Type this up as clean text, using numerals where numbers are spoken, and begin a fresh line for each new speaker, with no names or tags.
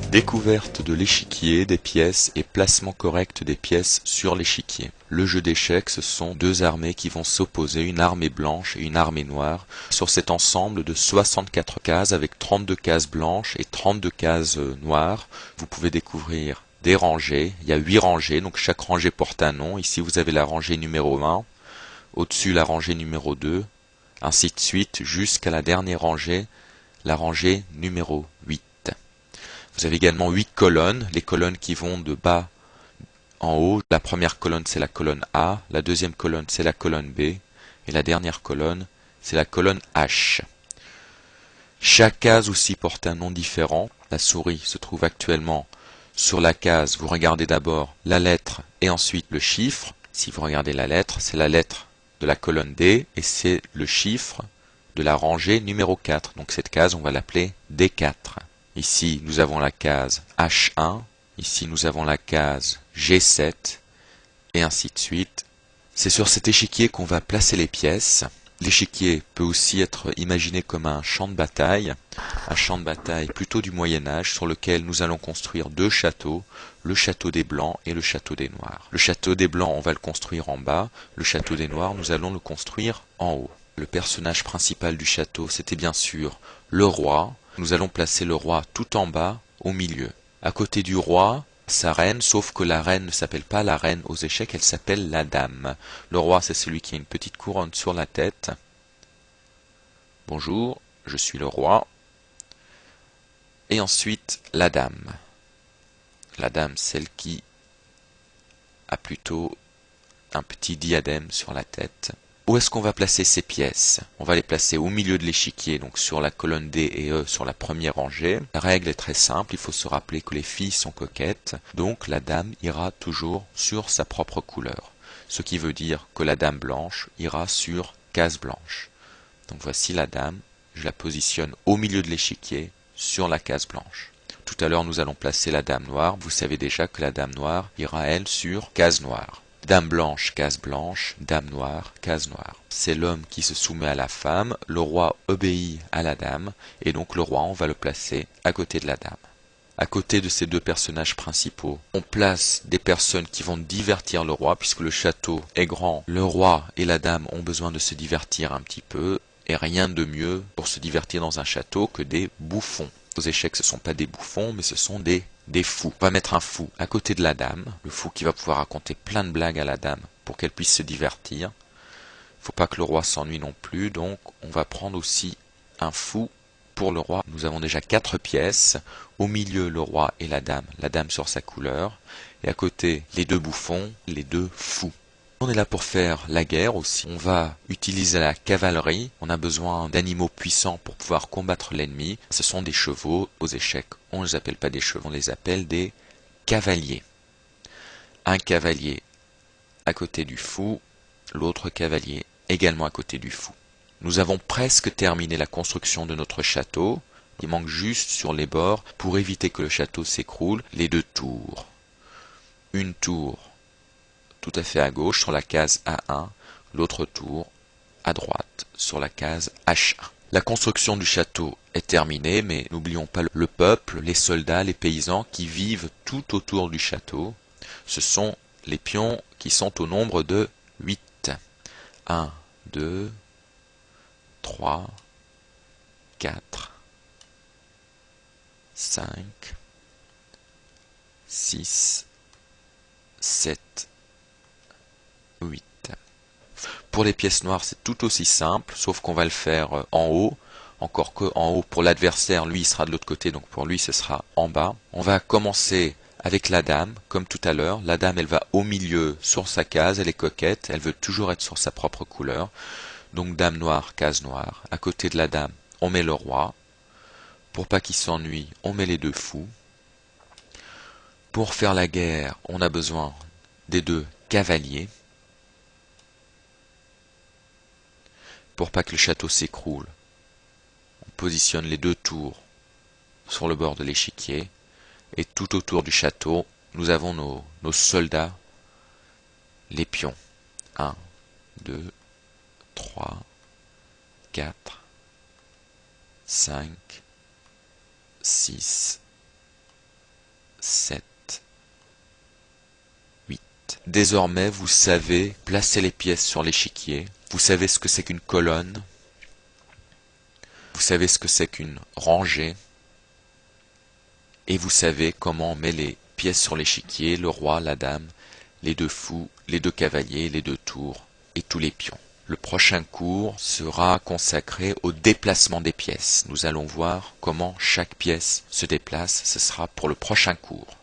Découverte de l'échiquier, des pièces et placement correct des pièces sur l'échiquier. Le jeu d'échecs, ce sont deux armées qui vont s'opposer, une armée blanche et une armée noire, sur cet ensemble de 64 cases avec 32 cases blanches et 32 cases noires. Vous pouvez découvrir des rangées, il y a 8 rangées, donc chaque rangée porte un nom. Ici vous avez la rangée numéro 1, au-dessus la rangée numéro 2, ainsi de suite jusqu'à la dernière rangée, la rangée numéro 8. Vous avez également 8 colonnes, les colonnes qui vont de bas en haut. La première colonne c'est la colonne A, la deuxième colonne c'est la colonne B, et la dernière colonne c'est la colonne H. Chaque case aussi porte un nom différent. La souris se trouve actuellement sur la case, vous regardez d'abord la lettre et ensuite le chiffre. Si vous regardez la lettre, c'est la lettre de la colonne D et c'est le chiffre de la rangée numéro 4. Donc cette case, on va l'appeler D4. Ici, nous avons la case H1, ici nous avons la case G7, et ainsi de suite. C'est sur cet échiquier qu'on va placer les pièces. L'échiquier peut aussi être imaginé comme un champ de bataille plutôt du Moyen-Âge, sur lequel nous allons construire deux châteaux, le château des Blancs et le château des Noirs. Le château des Blancs, on va le construire en bas, le château des Noirs, nous allons le construire en haut. Le personnage principal du château, c'était bien sûr le roi. Nous allons placer le roi tout en bas, au milieu. À côté du roi, sa reine, sauf que la reine ne s'appelle pas la reine aux échecs, elle s'appelle la dame. Le roi, c'est celui qui a une petite couronne sur la tête. Bonjour, je suis le roi. Et ensuite, la dame. La dame, celle qui a plutôt un petit diadème sur la tête. Où est-ce qu'on va placer ces pièces? On va les placer au milieu de l'échiquier, donc sur la colonne D et E sur la première rangée. La règle est très simple, il faut se rappeler que les filles sont coquettes, donc la dame ira toujours sur sa propre couleur. Ce qui veut dire que la dame blanche ira sur case blanche. Donc voici la dame, je la positionne au milieu de l'échiquier, sur la case blanche. Tout à l'heure nous allons placer la dame noire, vous savez déjà que la dame noire ira elle sur case noire. Dame blanche, case blanche, dame noire, case noire. C'est l'homme qui se soumet à la femme, le roi obéit à la dame, et donc le roi, on va le placer à côté de la dame. À côté de ces deux personnages principaux, on place des personnes qui vont divertir le roi, puisque le château est grand. Le roi et la dame ont besoin de se divertir un petit peu, et rien de mieux pour se divertir dans un château que des bouffons. Aux échecs, ce ne sont pas des bouffons, mais ce sont des fous. On va mettre un fou à côté de la dame, le fou qui va pouvoir raconter plein de blagues à la dame pour qu'elle puisse se divertir. Il ne faut pas que le roi s'ennuie non plus, donc on va prendre aussi un fou pour le roi. Nous avons déjà 4 pièces, au milieu le roi et la dame sur sa couleur, et à côté les deux bouffons, les deux fous. On est là pour faire la guerre aussi. On va utiliser la cavalerie. On a besoin d'animaux puissants pour pouvoir combattre l'ennemi. Ce sont des chevaux. Aux échecs, on ne les appelle pas des chevaux, on les appelle des cavaliers. Un cavalier à côté du fou, l'autre cavalier également à côté du fou. Nous avons presque terminé la construction de notre château. Il manque juste sur les bords, pour éviter que le château s'écroule, les deux tours. Une tour tout à fait à gauche sur la case A1, l'autre tour à droite sur la case H1. La construction du château est terminée, mais n'oublions pas le peuple, les soldats, les paysans qui vivent tout autour du château. Ce sont les pions qui sont au nombre de 8. 1, 2, 3, 4, 5, 6, 7, 8. Pour les pièces noires, c'est tout aussi simple, sauf qu'on va le faire en haut. Encore que en haut, pour l'adversaire, lui, il sera de l'autre côté, donc pour lui, ce sera en bas. On va commencer avec la dame, comme tout à l'heure. La dame, elle va au milieu sur sa case, elle est coquette, elle veut toujours être sur sa propre couleur. Donc dame noire, case noire. À côté de la dame, on met le roi. Pour pas qu'il s'ennuie, on met les deux fous. Pour faire la guerre, on a besoin des deux cavaliers. Pour pas que le château s'écroule, on positionne les deux tours sur le bord de l'échiquier. Et tout autour du château, nous avons nos soldats, les pions. 1, 2, 3, 4, 5, 6, 7, 8. Désormais, vous savez placer les pièces sur l'échiquier. Vous savez ce que c'est qu'une colonne. Vous savez ce que c'est qu'une rangée. Et vous savez comment on met les pièces sur l'échiquier, le roi, la dame, les deux fous, les deux cavaliers, les deux tours et tous les pions. Le prochain cours sera consacré au déplacement des pièces. Nous allons voir comment chaque pièce se déplace. Ce sera pour le prochain cours.